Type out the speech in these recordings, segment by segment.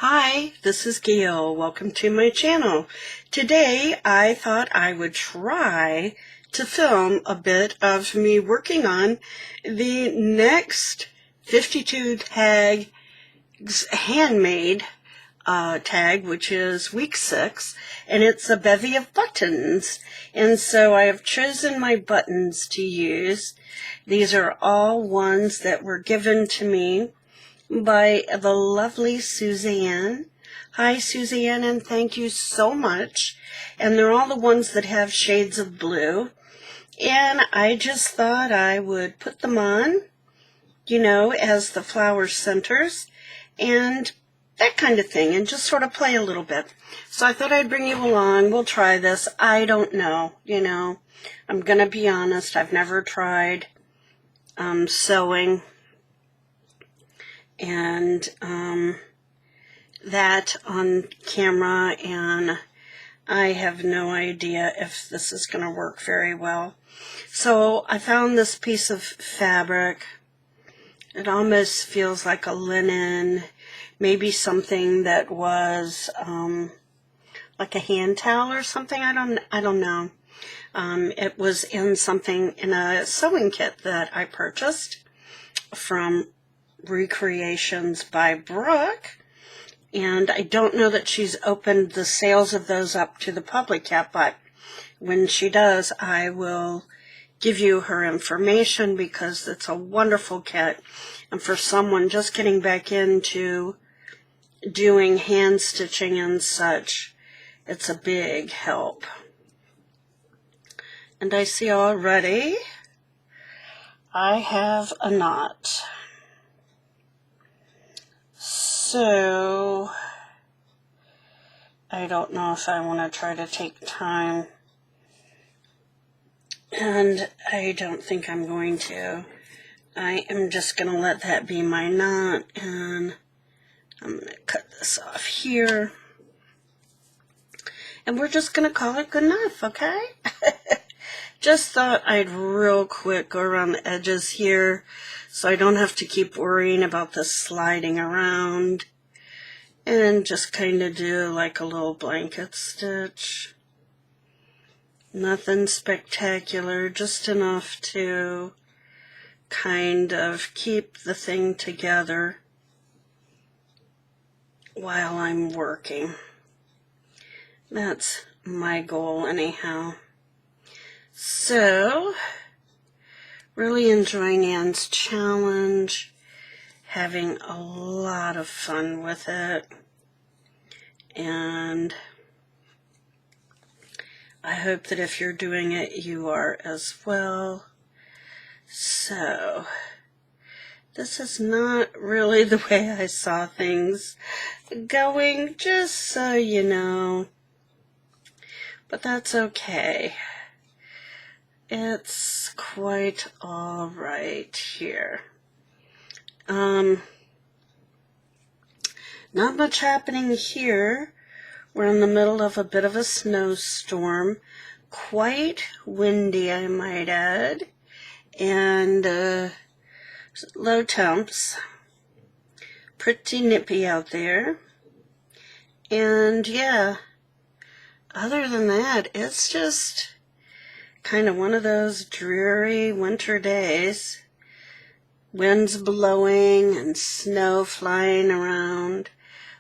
Hi, this is Gail. Welcome to my channel. Today I thought I would try to film a bit of me working on the next 52 tags handmade tag, which is week 6, and it's a bevy of buttons. And so I have chosen my buttons to use. These are all ones that were given to me by the lovely Suzanne. Hi, Suzanne, and thank you so much. And they're all the ones that have shades of blue. And I just thought I would put them on, as the flower centers and that kind of thing, and just sort of play a little bit. So I thought I'd bring you along. We'll try this. I don't know, I'm going to be honest. I've never tried sewing. And that on camera, and I have no idea if this is going to work very well. So I found this piece of fabric. It almost feels like a linen, maybe something that was like a hand towel or something. I don't know. It was in a sewing kit that I purchased from Recreations by Brooke, and I don't know that she's opened the sales of those up to the public yet, but when she does, I will give you her information, because it's a wonderful kit, and for someone just getting back into doing hand stitching and such, it's a big help. And I see already I have a knot. So, I don't know if I want to try to take time, and I don't think I'm going to. I am just going to let that be my knot, and I'm going to cut this off here, and we're just going to call it good enough, okay? Just thought I'd real quick go around the edges here, so I don't have to keep worrying about this sliding around, and just kind of do like a little blanket stitch. Nothing spectacular, just enough to kind of keep the thing together while I'm working. That's my goal anyhow. So, really enjoying Anne's challenge, having a lot of fun with it, and I hope that if you're doing it, you are as well. So, this is not really the way I saw things going, just so you know, but that's okay. It's quite all right here. Not much happening here. We're in the middle of a bit of a snowstorm. Quite windy, I might add. And low temps. Pretty nippy out there. And yeah, other than that, it's just kind of one of those dreary winter days. Winds blowing and snow flying around.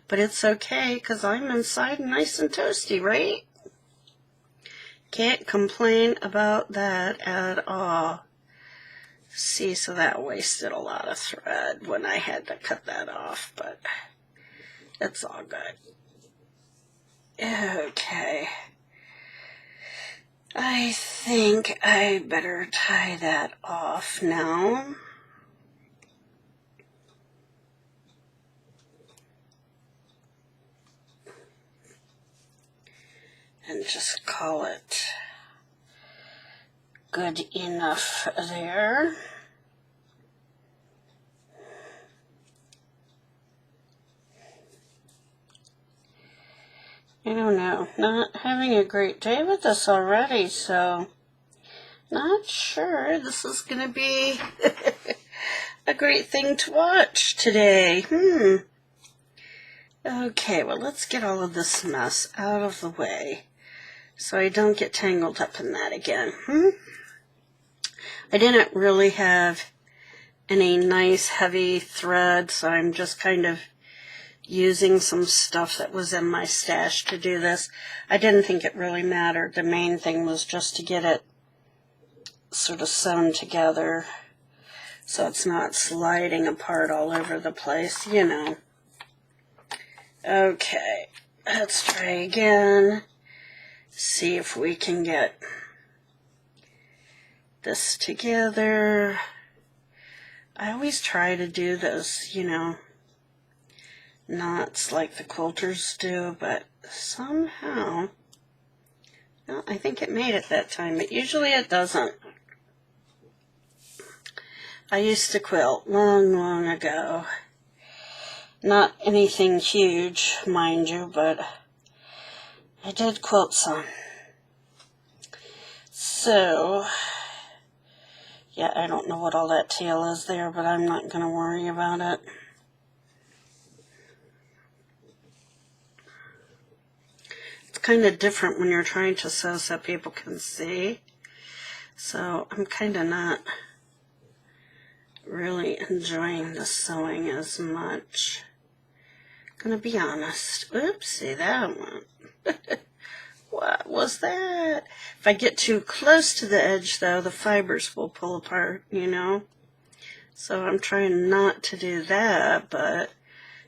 But it's okay, because I'm inside nice and toasty, right? Can't complain about that at all. See, so that wasted a lot of thread when I had to cut that off, but it's all good. Okay. I think I better tie that off now. And just call it good enough there. I don't know, not having a great day with this already, so not sure this is going to be a great thing to watch today. Okay, well, let's get all of this mess out of the way so I don't get tangled up in that again. I didn't really have any nice heavy thread, so I'm just kind of using some stuff that was in my stash to do this. I didn't think it really mattered. The main thing was just to get it sort of sewn together so it's not sliding apart all over the place, you know. Okay, let's try again. See if we can get this together. I always try to do those, you know, knots like the quilters do, but somehow, well, I think it made it that time, but usually it doesn't. I used to quilt long, long ago. Not anything huge, mind you, but I did quilt some. So, yeah, I don't know what all that tail is there, but I'm not going to worry about it. It's kind of different when you're trying to sew so people can see. So I'm kind of not really enjoying the sewing as much. Gonna be honest. Oopsie, that one. What was that? If I get too close to the edge, though, the fibers will pull apart, you know? So I'm trying not to do that, but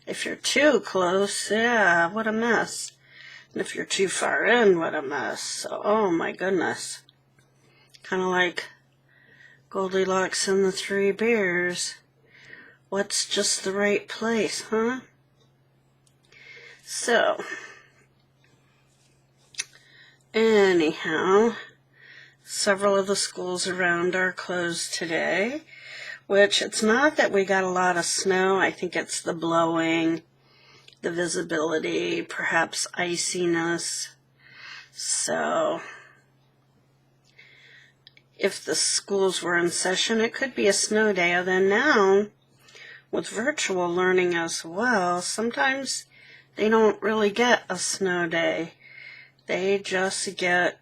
if you're too close, yeah, what a mess. And if you're too far in, what a mess. So, oh my goodness. Kind of like Goldilocks and the Three Bears. What's just the right place, huh? So, anyhow, several of the schools around are closed today, which it's not that we got a lot of snow. I think it's the blowing, the visibility, perhaps iciness. So, if the schools were in session, it could be a snow day. And then now, with virtual learning as well, sometimes they don't really get a snow day. They just get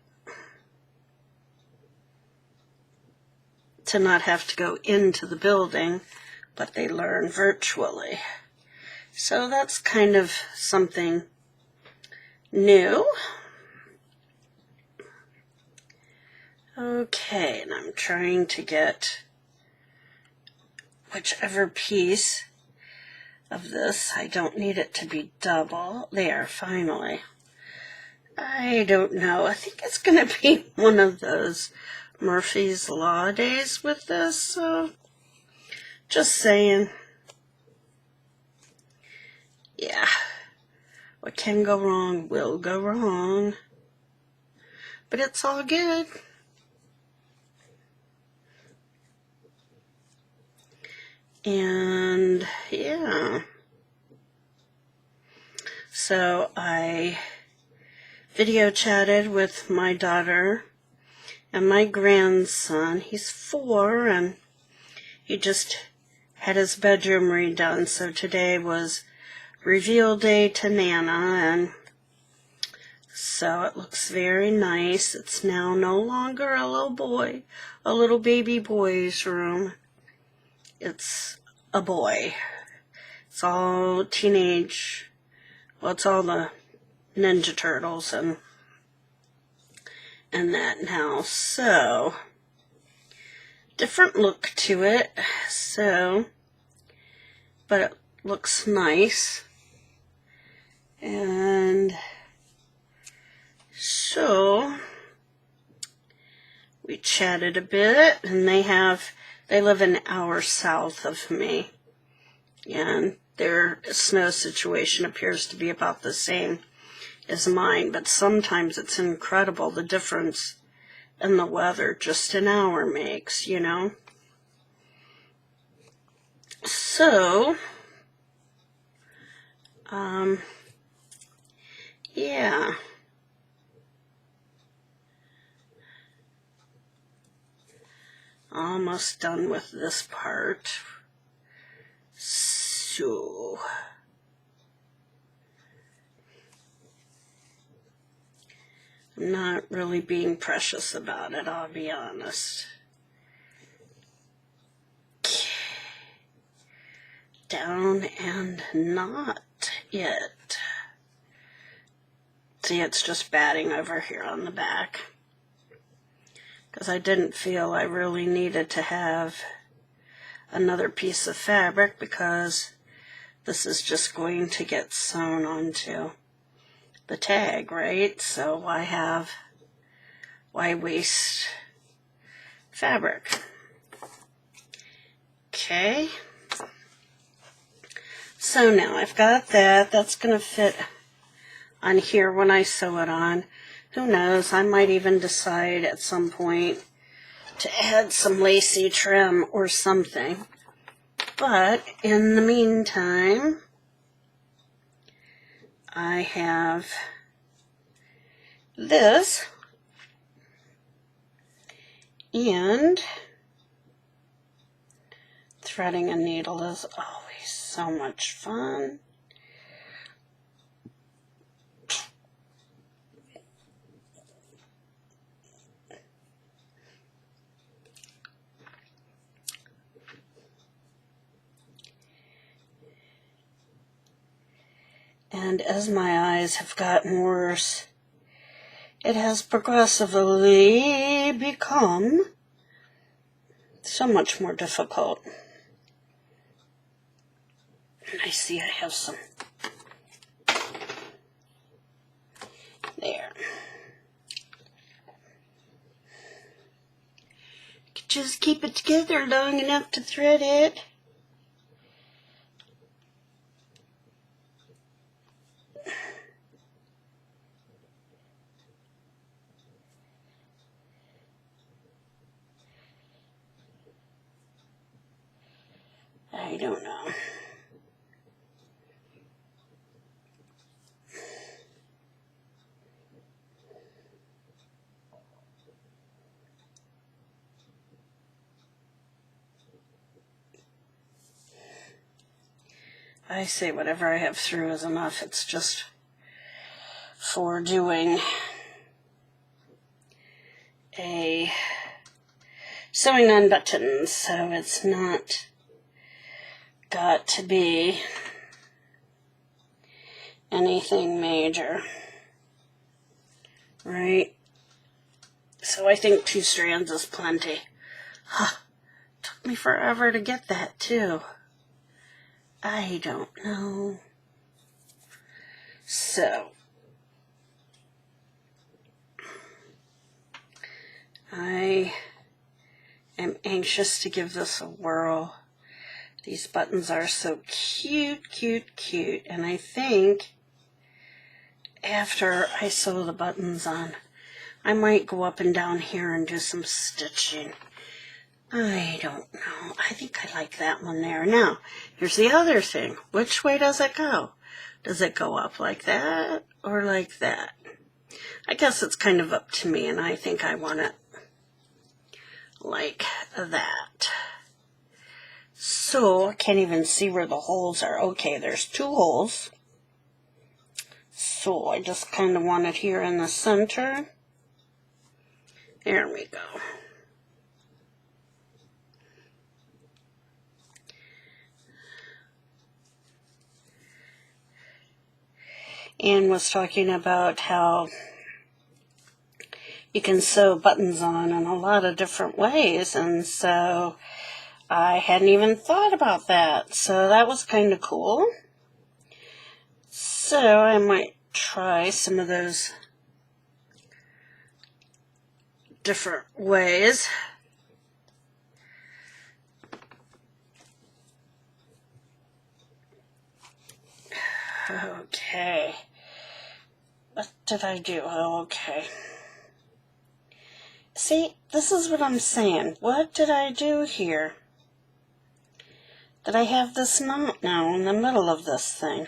to not have to go into the building, but they learn virtually. So that's kind of something new. Okay, and I'm trying to get whichever piece of this. I don't need it to be double. There, finally. I don't know. I think it's going to be one of those Murphy's Law days with this, so just saying. Yeah, what can go wrong will go wrong. But it's all good. And, yeah. So I video chatted with my daughter and my grandson. He's 4, and he just had his bedroom redone. So today was reveal day to Nana, and so it looks very nice. It's now no longer a little baby boy's room. It's a boy. It's all teenage, well, it's all the Ninja Turtles and that now. So, different look to it. So, but it looks nice. And so, we chatted a bit, and they live an hour south of me, and their snow situation appears to be about the same as mine, but sometimes it's incredible the difference in the weather just an hour makes, you know. So, yeah. Almost done with this part. So, I'm not really being precious about it, I'll be honest. Down and not it. See, it's just batting over here on the back. Because I didn't feel I really needed to have another piece of fabric, because this is just going to get sewn onto the tag, right? So why waste fabric? Okay. So now I've got that. That's going to fit on here when I sew it on. Who knows, I might even decide at some point to add some lacy trim or something. But in the meantime, I have this, and threading a needle is always so much fun. And as my eyes have gotten worse, it has progressively become so much more difficult. And I see I have some there. Just keep it together long enough to thread it. I don't know. I say whatever I have through is enough. It's just for doing a sewing on buttons, so it's not got to be anything major, right? So I think 2 strands is plenty. Took me forever to get that too. I don't know. So I am anxious to give this a whirl. These buttons are so cute, cute, cute. And I think after I sew the buttons on, I might go up and down here and do some stitching. I don't know. I think I like that one there. Now, here's the other thing. Which way does it go? Does it go up like that or like that? I guess it's kind of up to me, and I think I want it like that. So I can't even see where the holes are. Okay, there's 2 holes. So I just kind of want it here in the center. There we go. Anne was talking about how you can sew buttons on in a lot of different ways, and so I hadn't even thought about that. So that was kind of cool. So I might try some of those different ways. Okay. What did I do? Oh, okay. See, this is what I'm saying. What did I do here? That I have this knot now in the middle of this thing.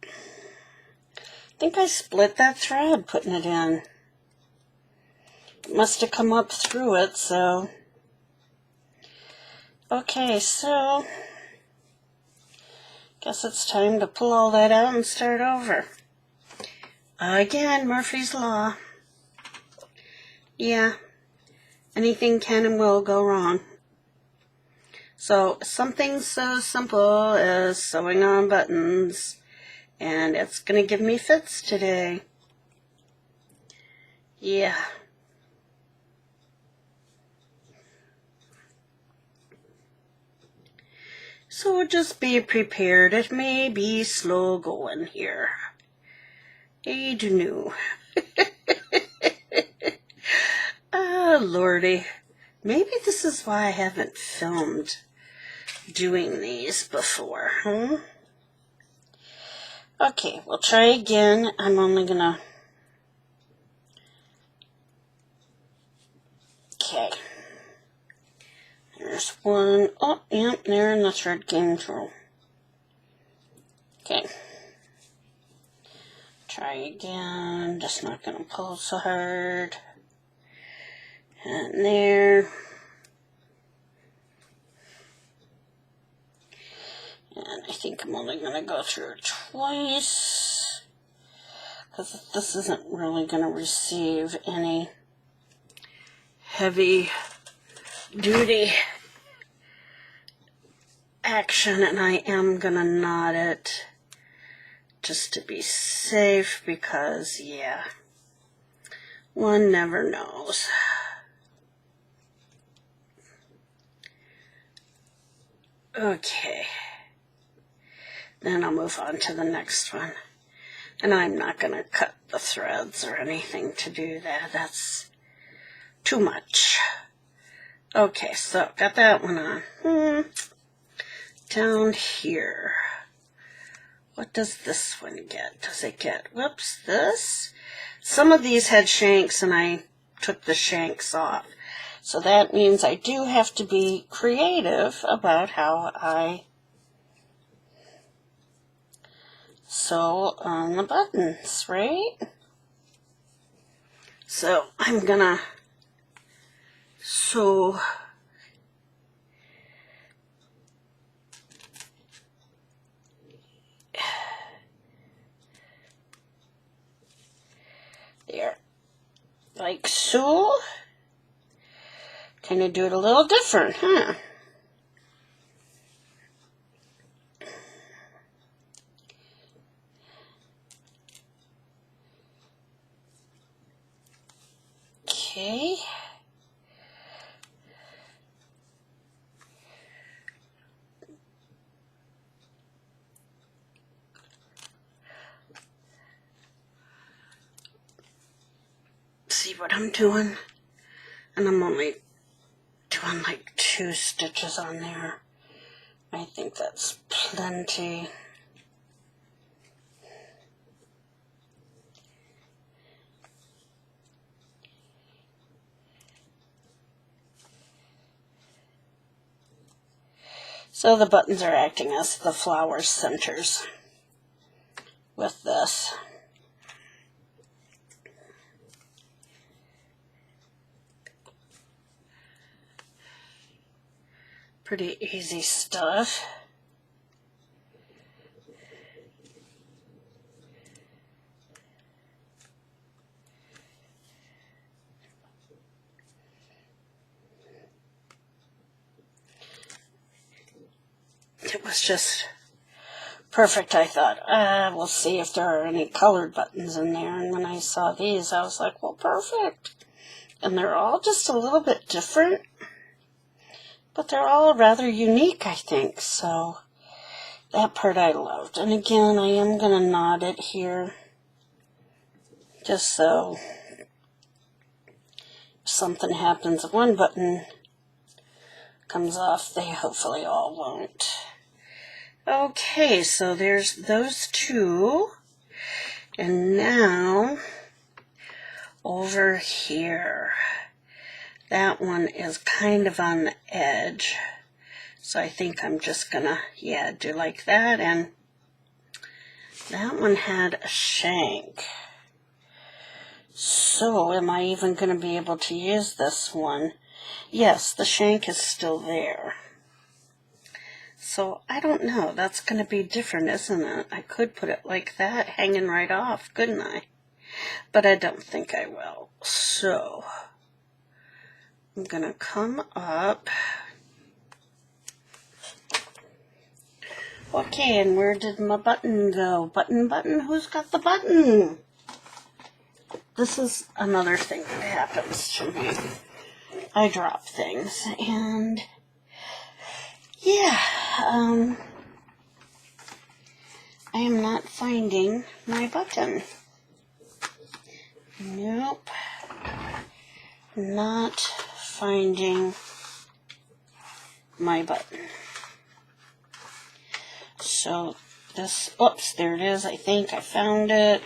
I think I split that thread putting it in. It must have come up through it, so. Okay, so guess it's time to pull all that out and start over. Again, Murphy's Law. Yeah, anything can and will go wrong. So something so simple as sewing on buttons, and it's going to give me fits today. Yeah. So just be prepared. It may be slow going here. I do know. Oh, Lordy. Maybe this is why I haven't filmed doing these before, huh? Okay, we'll try again. I'm only gonna... Okay. There's one. Oh, yep, there, and the thread came through. Okay. Try again. Just not gonna pull so hard. And there. And I think I'm only going to go through it twice, because this isn't really going to receive any heavy duty action, and I am going to knot it just to be safe, because, yeah, one never knows. Okay. Then I'll move on to the next one. And I'm not going to cut the threads or anything to do that. That's too much. Okay, so got that one on. Down here. What does this one get? Does it get, whoops, this? Some of these had shanks and I took the shanks off. So that means I do have to be creative about how I sew on the buttons, right? So I'm gonna sew there, like so. Kind of do it a little different, huh? Okay. See what I'm doing? And I'm only doing like 2 stitches on there. I think that's plenty. So the buttons are acting as the flower centers with this. Pretty easy stuff. It was just perfect, I thought. We'll see if there are any colored buttons in there. And when I saw these, I was like, well, perfect. And they're all just a little bit different, but they're all rather unique, I think. So that part I loved. And again, I am going to knot it here, just so if something happens, one button comes off, they hopefully all won't. Okay, so there's those 2. And now, over here, that one is kind of on the edge. So I think I'm just gonna, do like that. And that one had a shank. So am I even gonna be able to use this one? Yes, the shank is still there. So I don't know, that's going to be different, isn't it? I could put it like that, hanging right off, couldn't I? but I don't think I will. So I'm going to come up. Okay, and where did my button go? Button, who's got the button? This is another thing that happens to me. I drop things, and yeah, I am not finding my button. Nope, not finding my button. So this, oops, there it is. I think I found it.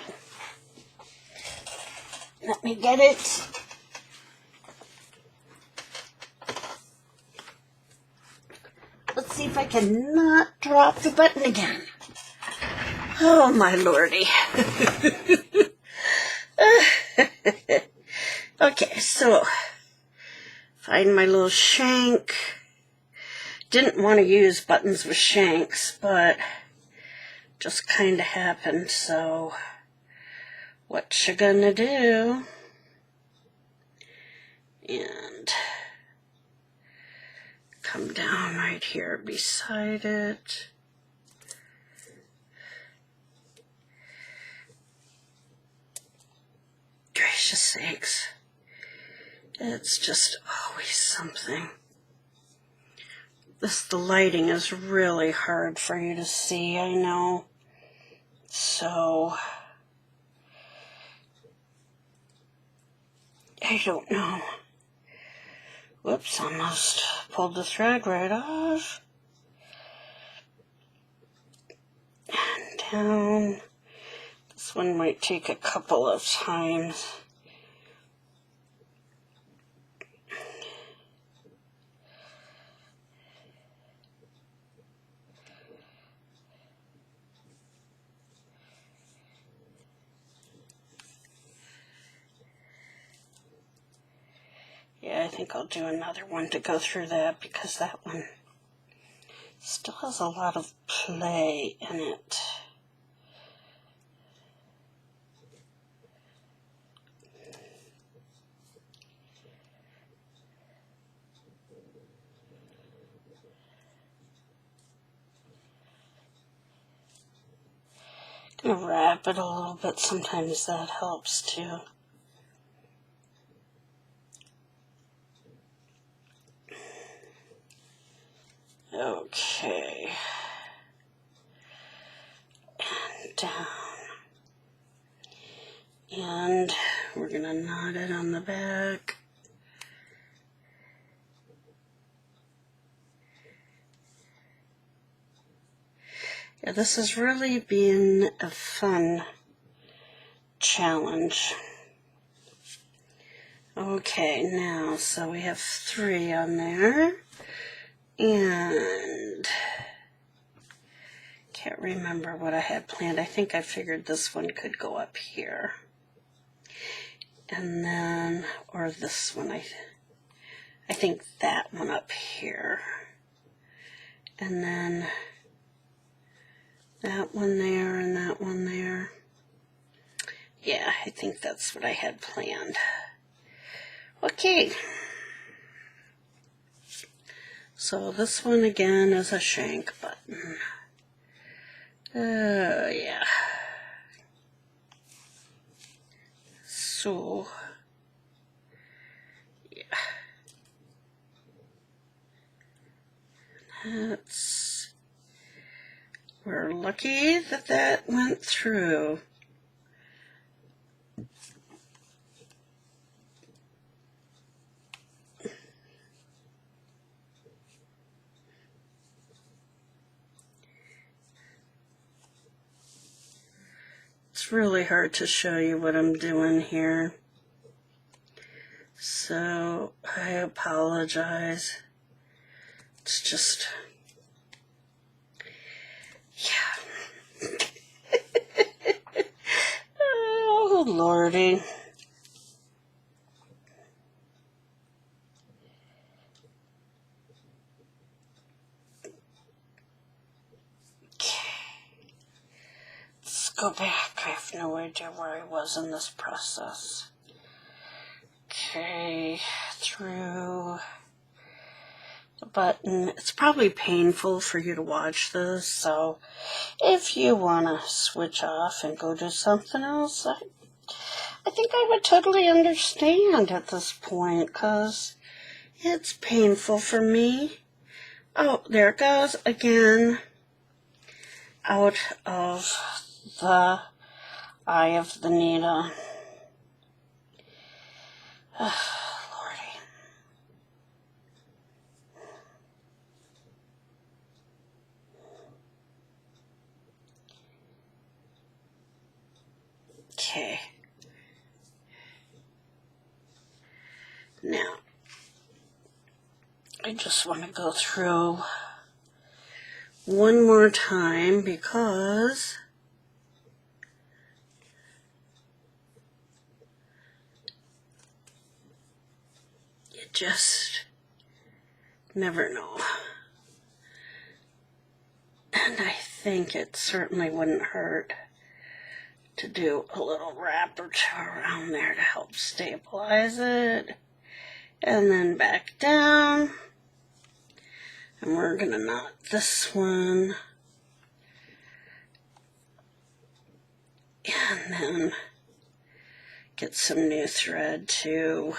Let me get it. Let's see if I can not drop the button again. Oh, my lordy. Okay, so find my little shank. Didn't want to use buttons with shanks, but just kind of happened, so what you gonna do? And come down right here beside it. Gracious sakes. It's just always something. The lighting is really hard for you to see, I know. So, I don't know. Whoops, almost pulled the thread right off. And down. This one might take a couple of times. Yeah, I think I'll do another one to go through that because that one still has a lot of play in it. I'm going to wrap it a little bit. Sometimes that helps too. Okay. And down. And we're going to knot it on the back. Yeah, this has really been a fun challenge. Okay, now, so we have 3 on there. And can't remember what I had planned. I think I figured this one could go up here. And then, or this one, I think that one up here. And then that one there and that one there. Yeah, I think that's what I had planned. Okay. So this one again is a shank button. Yeah. So, yeah. We're lucky that that went through. It's really hard to show you what I'm doing here. So, I apologize. It's just, yeah. Oh, Lordy. Okay. Let's go back. I have no idea where I was in this process. Okay, through the button. It's probably painful for you to watch this, so if you want to switch off and go do something else, I think I would totally understand at this point, because it's painful for me. Oh, there it goes again. Out of the eye of the needle. Lordy. Okay. Now, I just want to go through one more time because you just never know. And I think it certainly wouldn't hurt to do a little wrap or two around there to help stabilize it. And then back down. And we're going to knot this one. And then get some new thread too.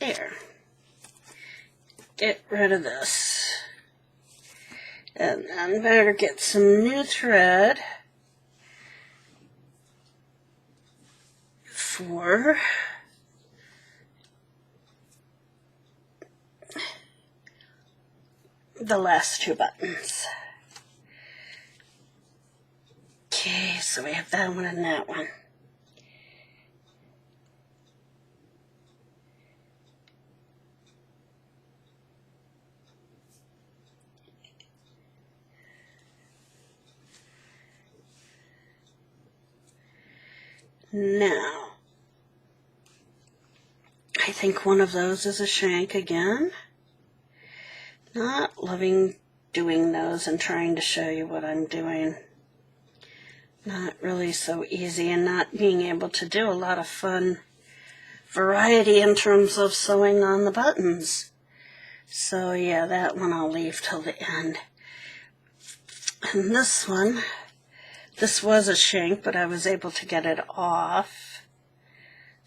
There. Get rid of this. And then better get some new thread for the last two buttons. Okay, so we have that one and that one. Now, I think one of those is a shank again. Not loving doing those and trying to show you what I'm doing. Not really so easy, and not being able to do a lot of fun variety in terms of sewing on the buttons. So yeah, that one I'll leave till the end. And this one, this was a shank, but I was able to get it off.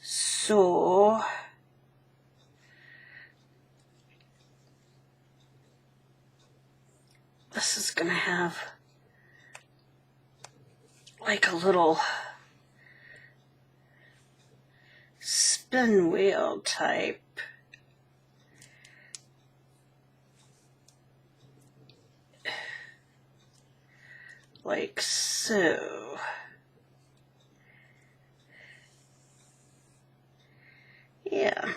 So this is going to have like a little spin wheel type. Like so. Yeah.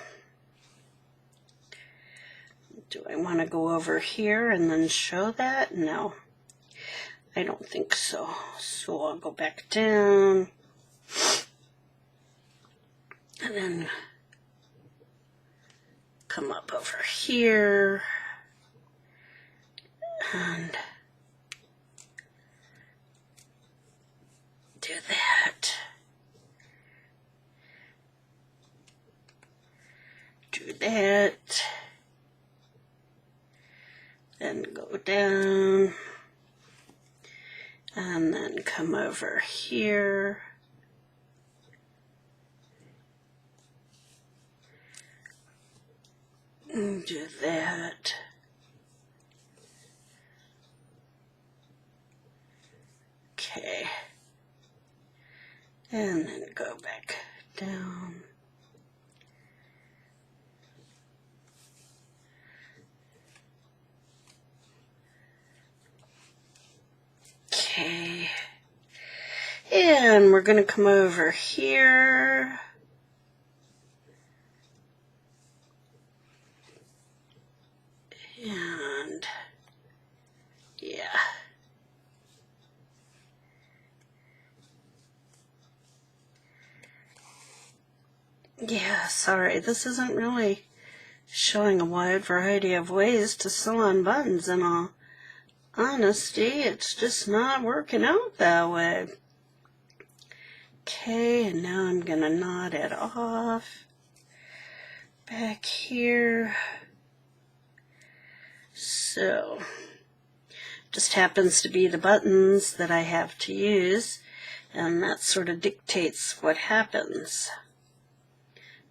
Do I want to go over here and then show that? No, I don't think so. So I'll go back down. And then come up over here. And do that. Do that. Then go down. And then come over here. And do that. Okay. And then go back down. Okay. And we're going to come over here. And yeah. Yeah, sorry, this isn't really showing a wide variety of ways to sew on buttons, and all honesty, it's just not working out that way. Okay, and now I'm going to knot it off back here. So, just happens to be the buttons that I have to use, and that sort of dictates what happens.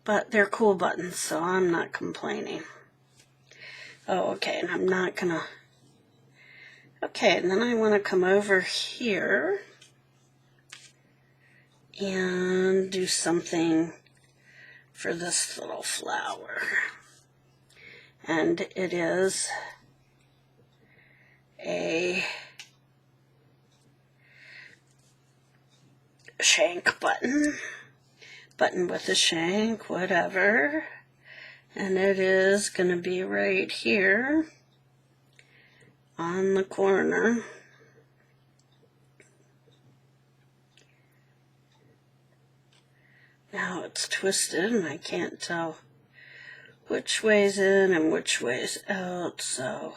But they're cool buttons, so I'm not complaining. Oh, okay, and I'm not gonna... Okay, and then I want to come over here and do something for this little flower. And it is a shank button with a shank, whatever, and it is going to be right here on the corner. Now it's twisted and I can't tell which way's in and which way's out, so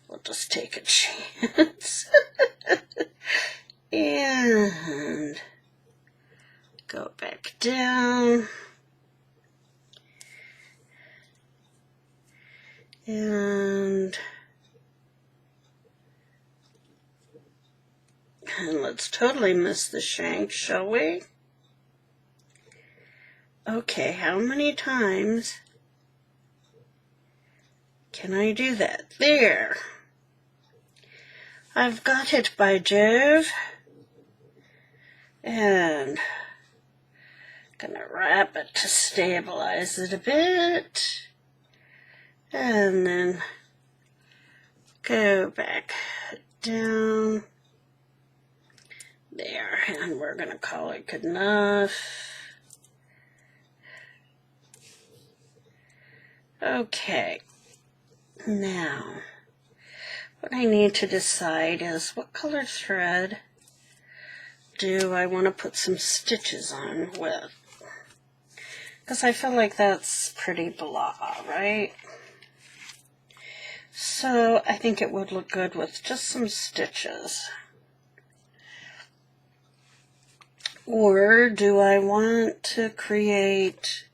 we'll just take a chance. And go back down. And let's totally miss the shank, shall we? Okay, how many times can I do that? There. I've got it, by Jove. And gonna wrap it to stabilize it a bit. And then go back down. There, and we're gonna call it good enough. Okay, now what I need to decide is what color thread do I want to put some stitches on with, because I feel like that's pretty blah, right? So I think it would look good with just some stitches. Or do I want to create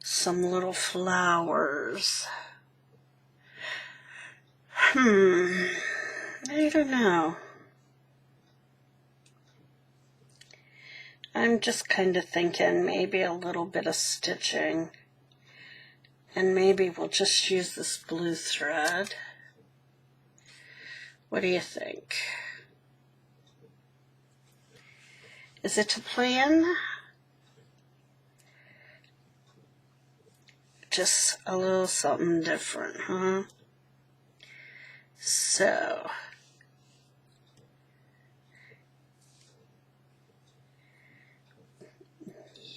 some little flowers? I don't know. I'm just kind of thinking maybe a little bit of stitching. And maybe we'll just use this blue thread. What do you think? Is it a plan? Just a little something different, huh? So,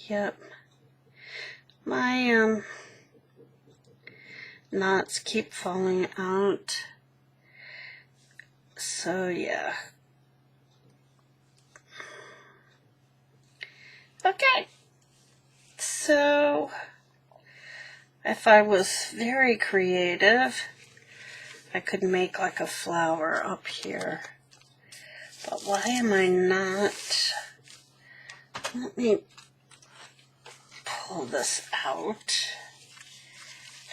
yep. My knots keep falling out. So, yeah. Okay. So, if I was very creative, I could make like a flower up here. But why am I not? Let me pull this out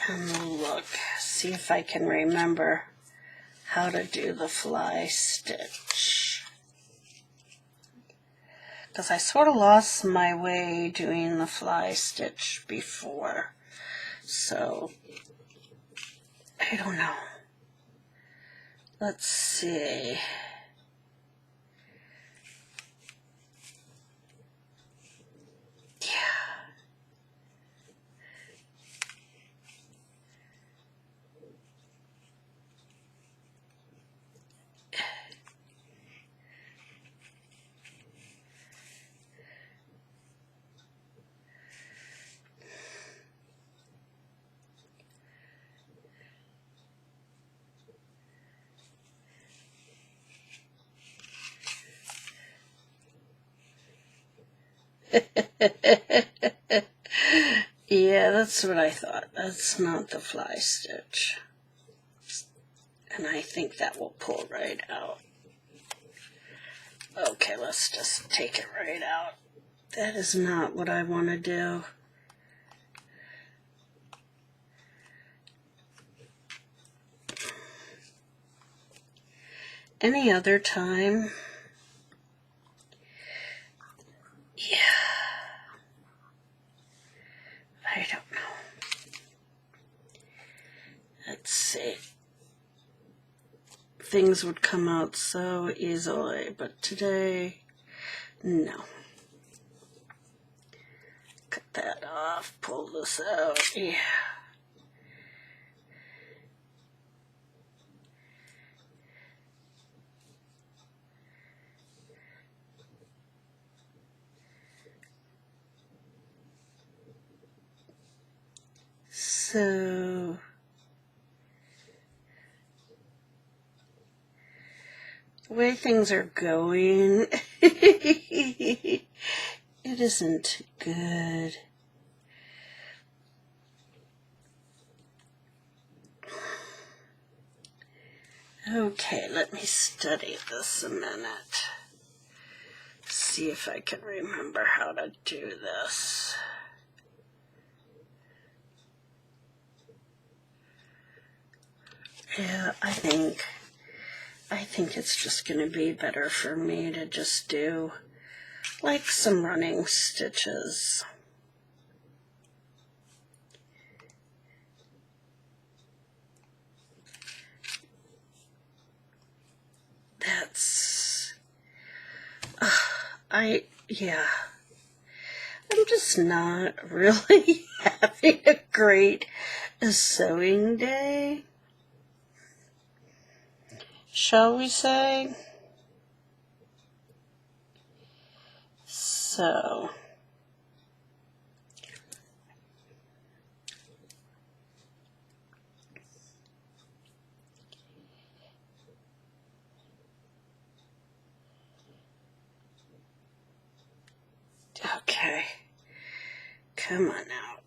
and look, see if I can remember how to do the fly stitch. Because I sort of lost my way doing the fly stitch before. So, I don't know. Let's see. Yeah, that's what I thought. That's not the fly stitch. And I think that will pull right out. Okay, let's just take it right out. That is not what I want to do. Any other time? Yeah. I don't know. Let's see. Things would come out so easily, but today, no. Cut that off, pull this out, yeah. So, the way things are going, it isn't good. Okay, let me study this a minute. See if I can remember how to do this. Yeah, I think it's just going to be better for me to just do like some running stitches. That's, yeah. I'm just not really having a great sewing day, shall we say? So, okay, come on now.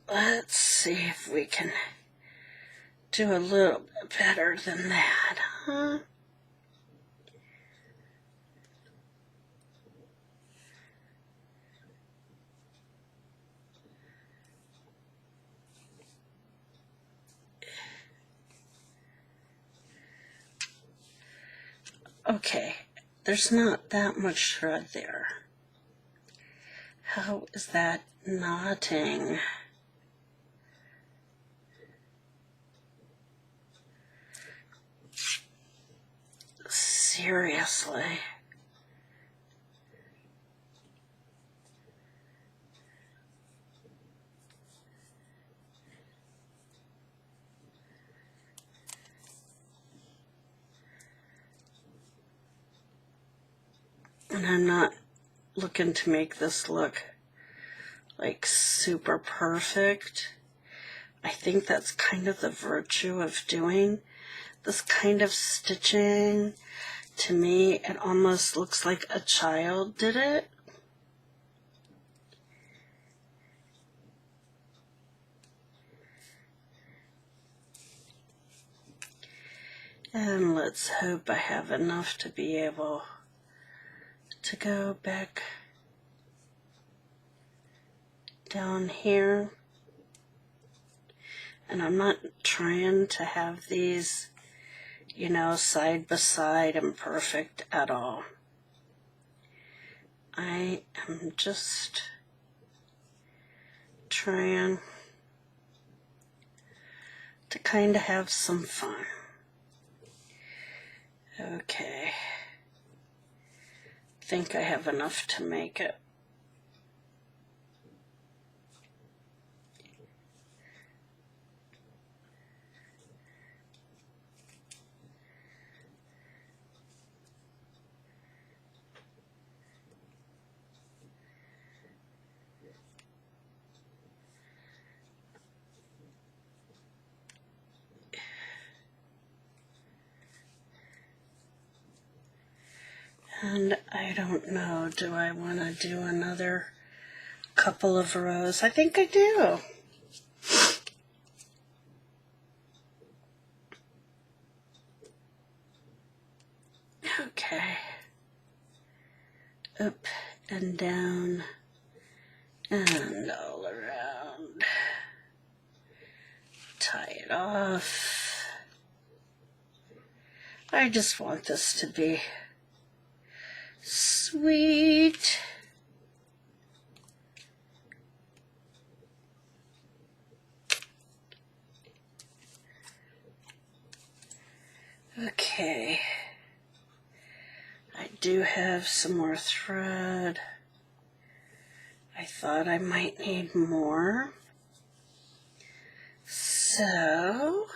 Let's see if we can do a little bit better than that, huh? Okay, there's not that much thread there. How is that knotting? Seriously. And I'm not looking to make this look like super perfect. I think that's kind of the virtue of doing this kind of stitching. To me, it almost looks like a child did it. And let's hope I have enough to be able to go back down here. And I'm not trying to have these, you know, side by side and perfect at all. I am just trying to kind of have some fun. Okay. I think I have enough to make it. And I don't know, do I want to do another couple of rows? I think I do. and down and all around. Tie it off. I just want this to be sweet. Okay. I do have some more thread. I thought I might need more. So,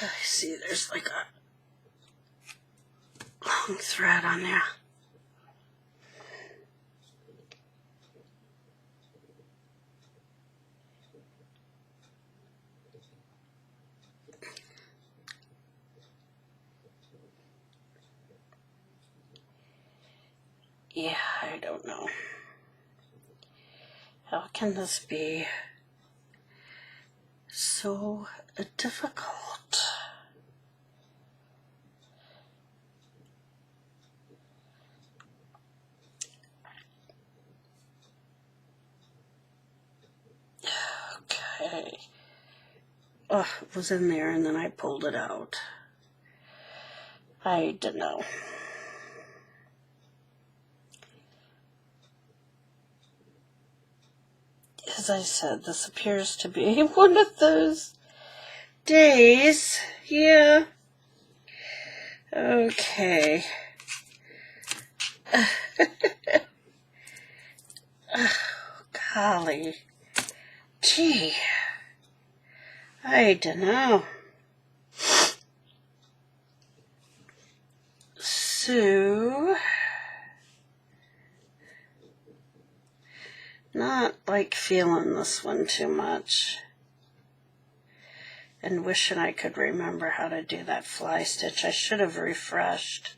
I see there's like a long thread on there. Yeah, I don't know. How can this be so difficult? Okay. Oh, it was in there and then I pulled it out. I don't know. As I said, this appears to be one of those days. Yeah. Okay. Oh, golly. Gee. I don't know. So, not like feeling this one too much. And wishing I could remember how to do that fly stitch. I should have refreshed.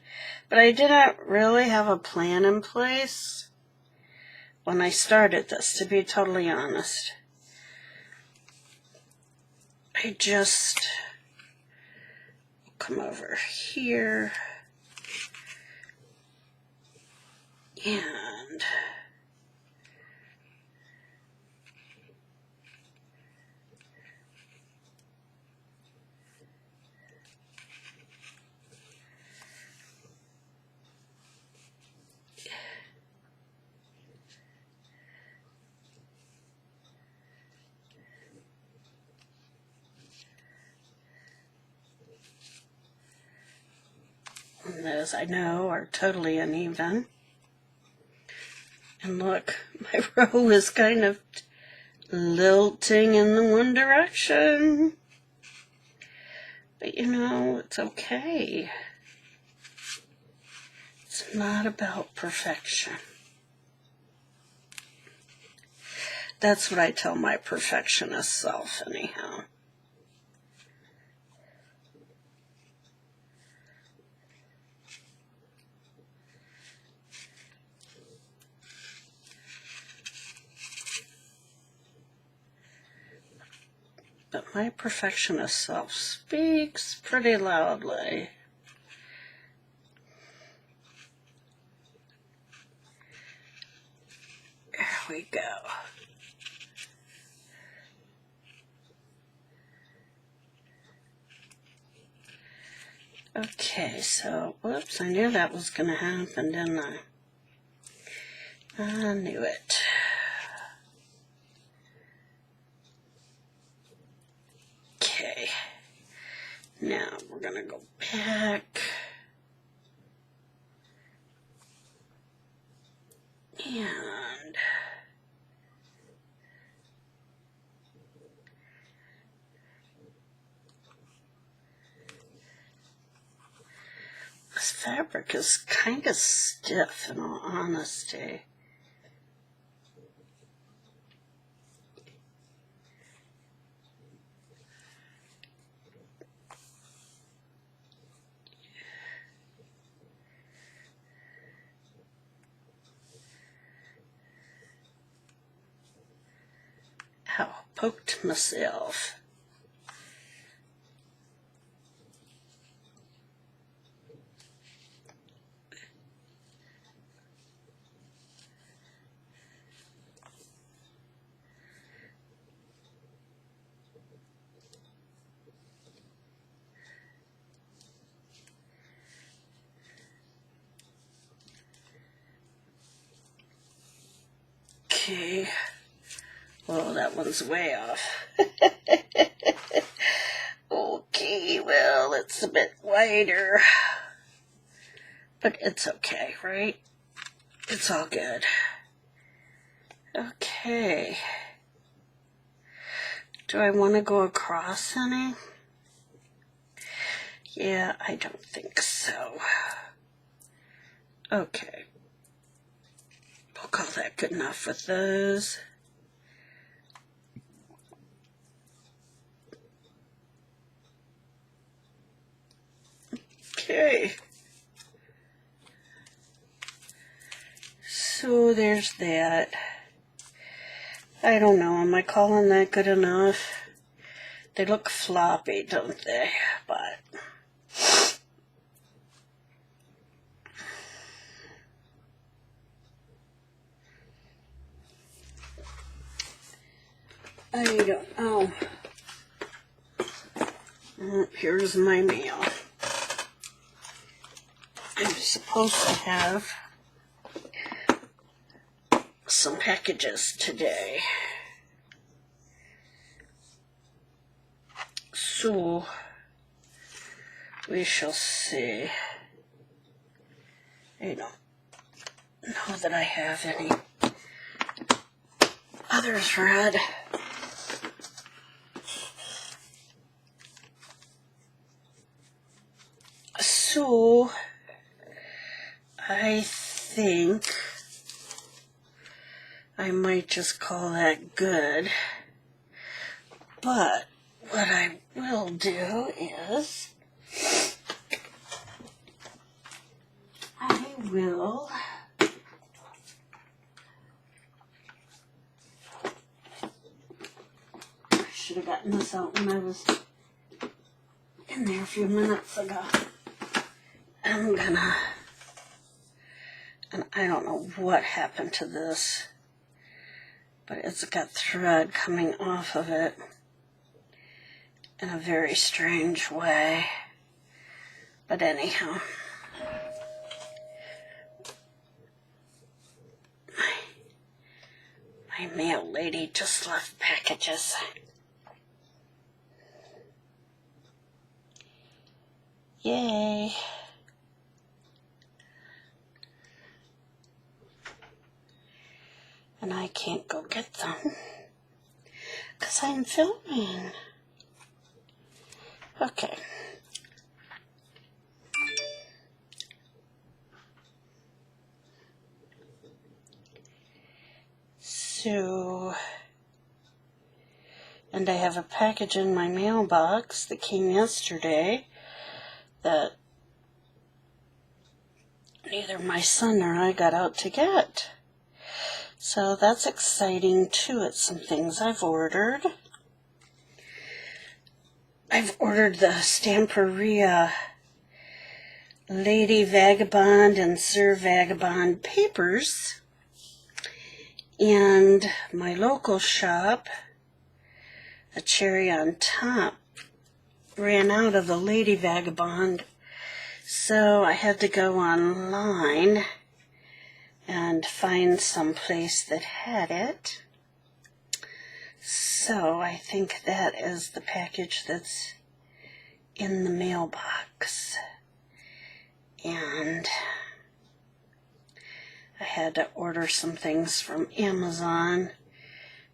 But I didn't really have a plan in place when I started this, to be totally honest. I just come over here and those I know are totally uneven. And look, my row is kind of lilting in the one direction. But you know, it's okay. It's not about perfection. That's what I tell my perfectionist self, anyhow. But my perfectionist self speaks pretty loudly. There we go. Okay, so, whoops, I knew that was going to happen, didn't I? I knew it. Okay, now we're going to go back. And this fabric is kind of stiff, in all honesty. poked myself. Okay. Oh, that one's way off. Okay, well, it's a bit wider. But it's okay, right? It's all good. Okay. Do I want to go across any? Yeah, I don't think so. Okay. We'll call that good enough with those. Okay. So there's that. I don't know, am I calling that good enough? They look floppy, don't they? But I don't know. Here's my mail. I'm supposed to have some packages today. So we shall see. I don't know that I have any others read. So I think I might just call that good. But what I will do is I should have gotten this out when I was in there a few minutes ago. I'm gonna, and I don't know what happened to this, but it's got thread coming off of it in a very strange way. But anyhow, my mail lady just left packages. Yay. And I can't go get them because I'm filming. Okay. So, and I have a package in my mailbox that came yesterday that neither my son or I got out to get. So that's exciting too. It's some things I've ordered. I've ordered the Stamperia Lady Vagabond and Sir Vagabond papers. And my local shop, a cherry on top, ran out of the Lady Vagabond. So I had to go online and find some place that had it. So I think that is the package that's in the mailbox. And I had to order some things from Amazon.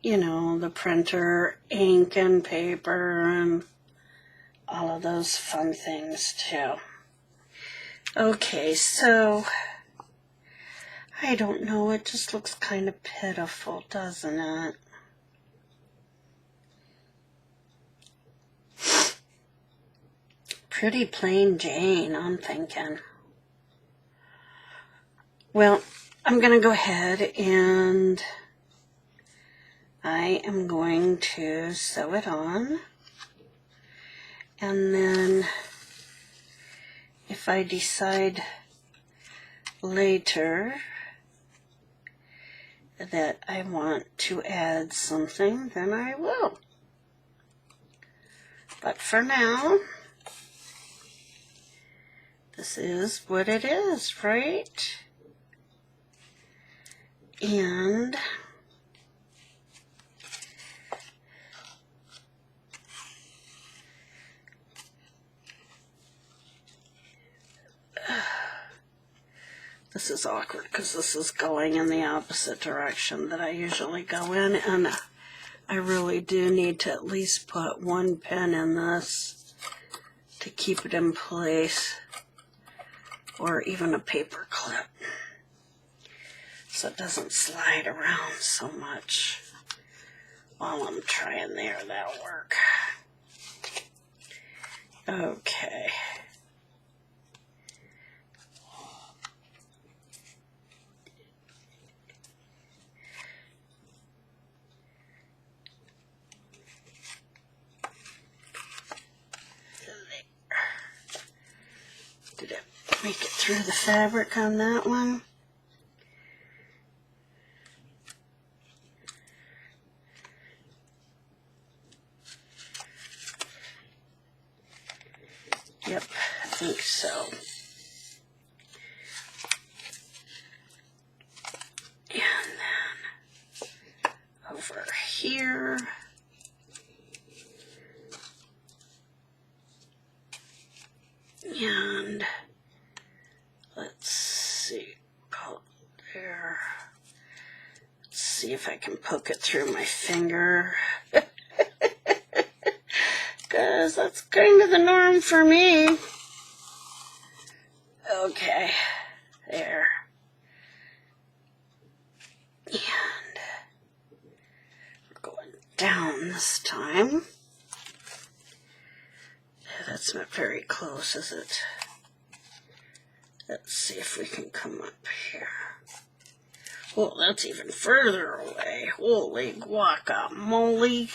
You know, the printer, ink and paper, and all of those fun things too. Okay, so I don't know, it just looks kind of pitiful, doesn't it? Pretty plain Jane, I'm thinking. Well, I'm going to go ahead and I am going to sew it on, and then if I decide later that I want to add something, then I will. But for now, this is what it is, right? And this is awkward because this is going in the opposite direction that I usually go in, and I really do need to at least put one pin in this to keep it in place, or even a paper clip, so it doesn't slide around so much while I'm trying there. That'll work. Okay. Did it make it through the fabric on that one? Yep, I think so. And then over here. And let's see, pull there. Let's see if I can poke it through my finger. Because that's kind of the norm for me. Okay, there. And we're going down this time. That's not very close, is it? Let's see if we can come up here. Oh, that's even further away. Holy guacamole.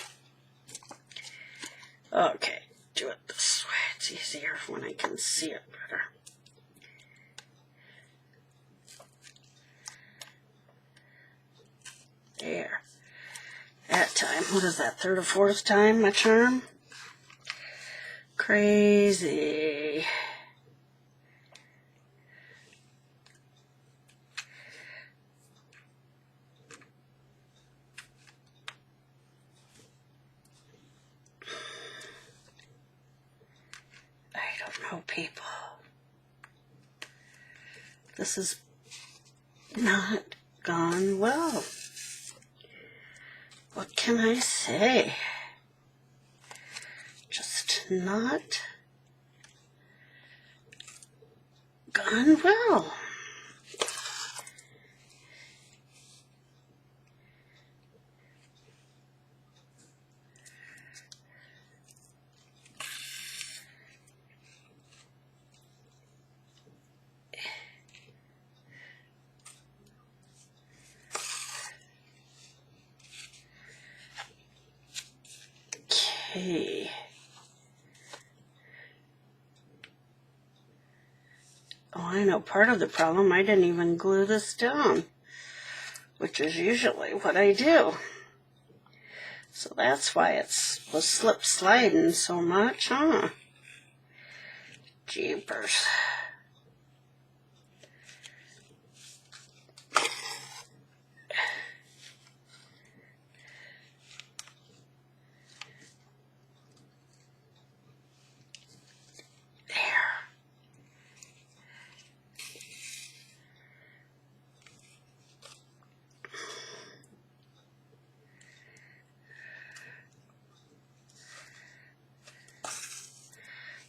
Okay, do it this way. It's easier when I can see it better. There. That time, what is that, third or fourth time, my charm? Crazy. I don't know, people. This has not gone well. What can I say? Just not gone well. Okay. Oh, I know part of the problem. I didn't even glue this down, which is usually what I do. So that's why it was slip sliding so much, huh? Jeepers.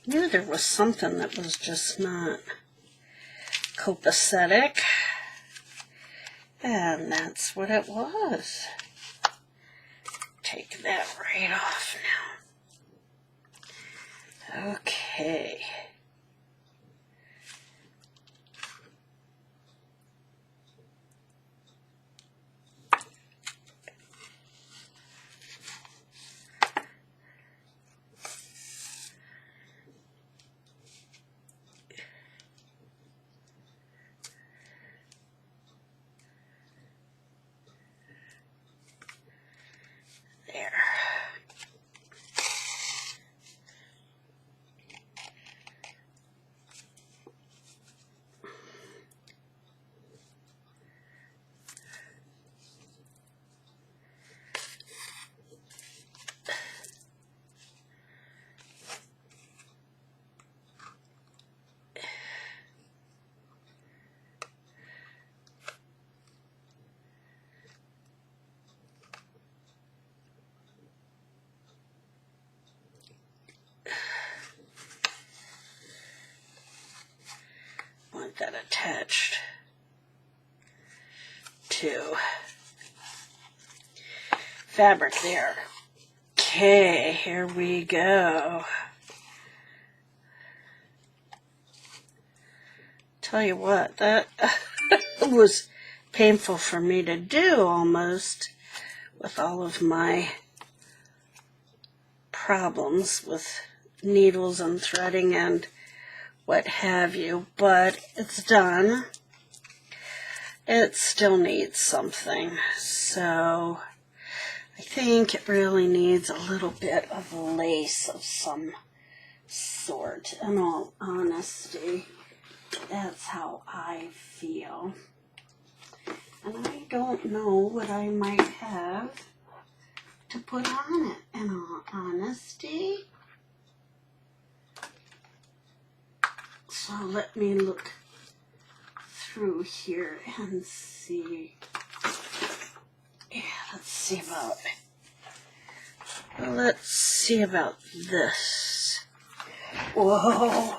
I knew there was something that was just not copacetic, and that's what it was. Take that right off now. Okay. attached to fabric there. Okay, here we go. Tell you what, that was painful for me to do almost, with all of my problems with needles and threading and what have you, but it's done. It still needs something, so I think it really needs a little bit of lace of some sort, in all honesty. That's how I feel. And I don't know what I might have to put on it, in all honesty. So let me look through here and see. Yeah, let's see about this. Whoa.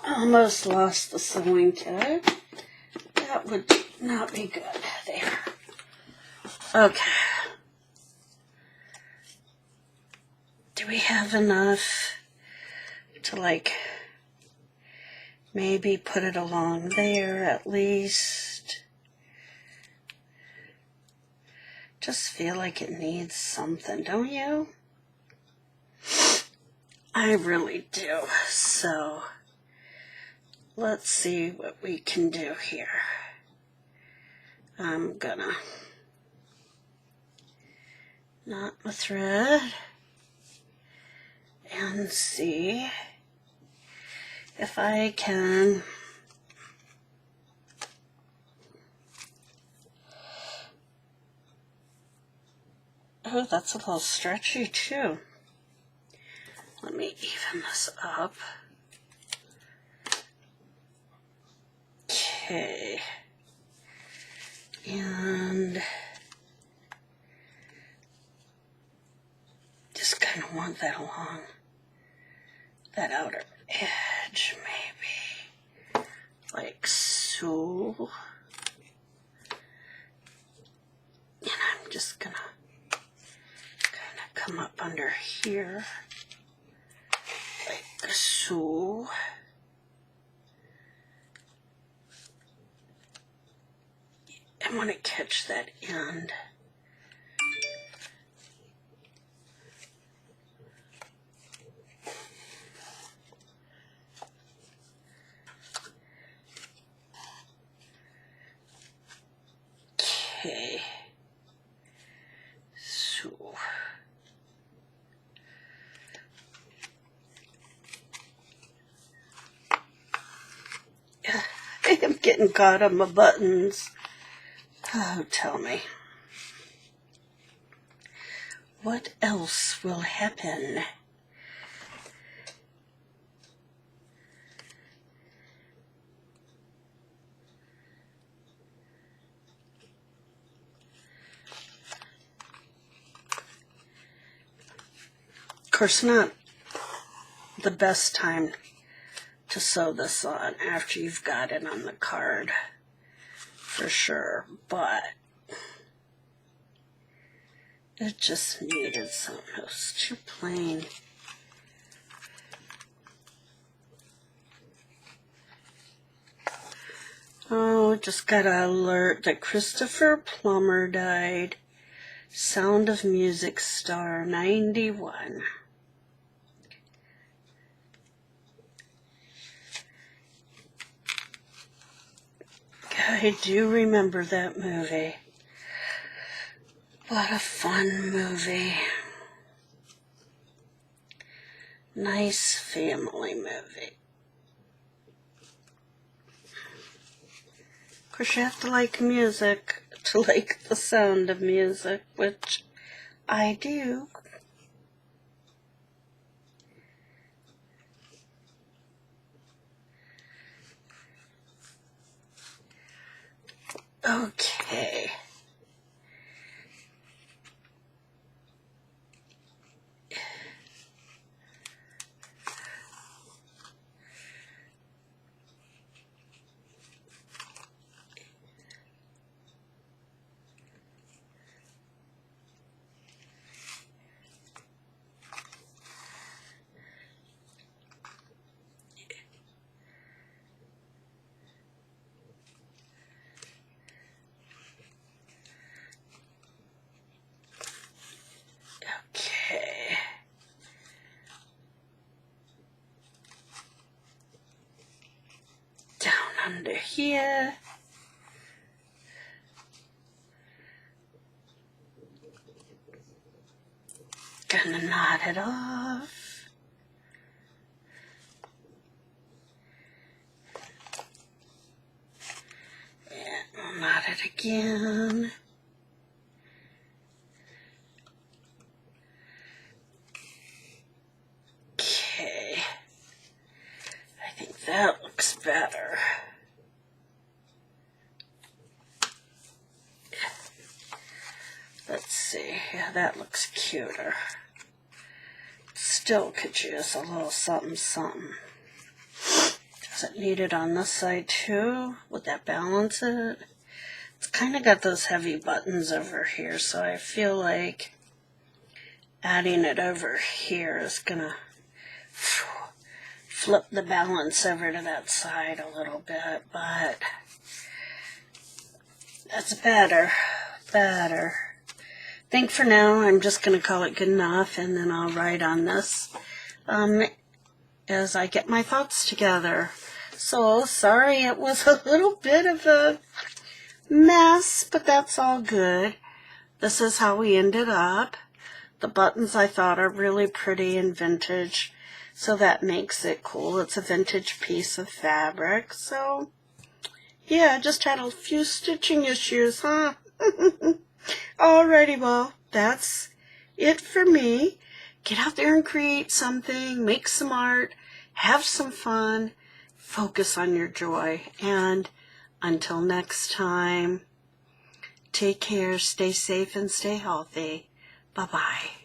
Almost lost the sewing kit. That would not be good there. Okay. Do we have enough to, like, maybe put it along there at least? Just feel like it needs something, don't you? I really do. So let's see what we can do here. I'm gonna knot my thread and see if I can oh, that's a little stretchy too. Let me even this up. Okay. And just kind of want that along that outer edge, maybe. Like so. And I'm just gonna kind of come up under here. Like so. I want to catch that end. Okay. So. I am getting caught on my buttons. Oh, tell me. What else will happen? Of course, not the best time to sew this on after you've got it on the card, for sure, but it just needed something. It was too plain. Oh, just got an alert that Christopher Plummer died. Sound of Music star, 91. I do remember that movie. What a fun movie. Nice family movie. Of course, you have to like music to like the sound of music, which I do. Okay. here. Gonna knot it off. And we'll knot it again. Okay. I think that looks better. Let's see. Yeah, that looks cuter. Still could use a little something, something. Does it need it on this side too? Would that balance it? It's kind of got those heavy buttons over here, so I feel like adding it over here is gonna flip the balance over to that side a little bit, but that's better. I think for now I'm just going to call it good enough, and then I'll write on this as I get my thoughts together. So sorry it was a little bit of a mess, but that's all good. This is how we ended up. The buttons I thought are really pretty and vintage, so that makes it cool. It's a vintage piece of fabric, so yeah, just had a few stitching issues, huh? Alrighty, well, that's it for me. Get out there and create something, make some art, have some fun, focus on your joy, and until next time, take care, stay safe, and stay healthy. Bye-bye.